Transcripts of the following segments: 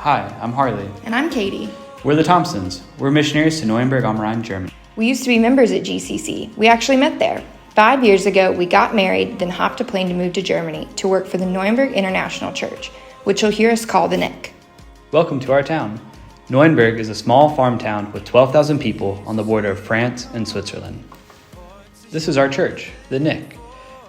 Hi, I'm Harley. And I'm Katie. We're the Thompsons. We're missionaries to Neuenberg am Rhein, Germany. We used to be members at GCC. We actually met there. 5 years ago, we got married, then hopped a plane to move to Germany to work for the Neuenberg International Church, which you'll hear us call the NIC. Welcome to our town. Neuenberg is a small farm town with 12,000 people on the border of France and Switzerland. This is our church, the NIC.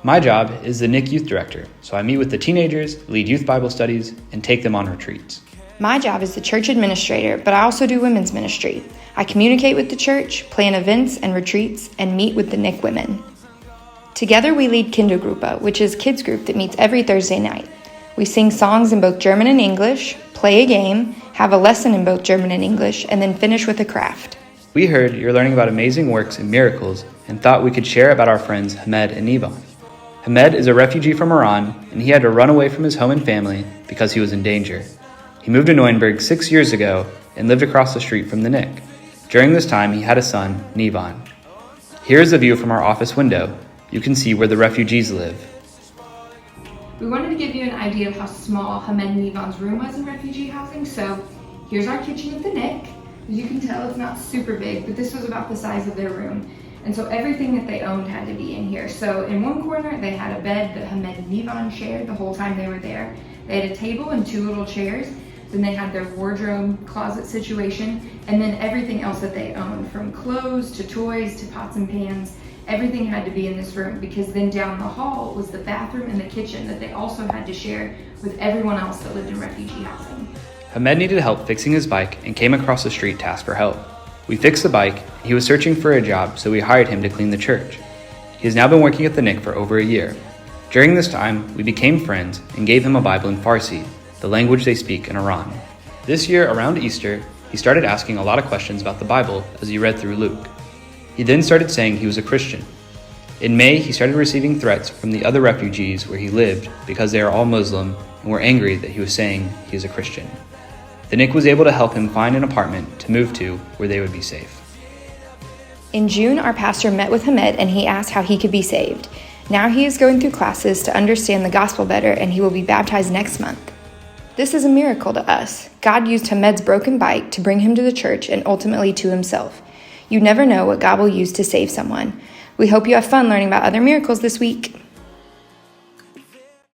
My job is the NIC Youth Director, so I meet with the teenagers, lead youth Bible studies, and take them on retreats. My job is the church administrator, but I also do women's ministry. I communicate with the church, plan events and retreats, and meet with the NIC women. Together we lead Kindergruppe, which is a kids group that meets every Thursday night. We sing songs in both German and English, play a game, have a lesson in both German and English, and then finish with a craft. We heard you're learning about amazing works and miracles and thought we could share about our friends Hamed and Ivan. Hamed is a refugee from Iran, and he had to run away from his home and family because he was in danger. He moved to Neuenberg 6 years ago and lived across the street from the NIC. During this time, he had a son, Nivan. Here's a view from our office window. You can see where the refugees live. We wanted to give you an idea of how small Hamed and Nivan's room was in refugee housing, so here's our kitchen at the NIC. As you can tell, it's not super big, but this was about the size of their room. And so everything that they owned had to be in here. So in one corner, they had a bed that Hamed and Nivan shared the whole time they were there. They had a table and 2 little chairs. Then they had their wardrobe closet situation, and then everything else that they owned, from clothes to toys to pots and pans, everything had to be in this room, because then down the hall was the bathroom and the kitchen that they also had to share with everyone else that lived in refugee housing. Hamed needed help fixing his bike and came across the street to ask for help. We fixed the bike. He was searching for a job, so we hired him to clean the church. He has now been working at the NIC for over a year. During this time, we became friends and gave him a Bible in Farsi, the language they speak in Iran. This year, around Easter, he started asking a lot of questions about the Bible as he read through Luke. He then started saying he was a Christian. In May, he started receiving threats from the other refugees where he lived because they are all Muslim and were angry that he was saying he is a Christian. The NIC was able to help him find an apartment to move to where they would be safe. In June, our pastor met with Hamed and he asked how he could be saved. Now he is going through classes to understand the gospel better, and he will be baptized next month. This is a miracle to us. God used Hamed's broken bike to bring him to the church and ultimately to himself. You never know what God will use to save someone. We hope you have fun learning about other miracles this week.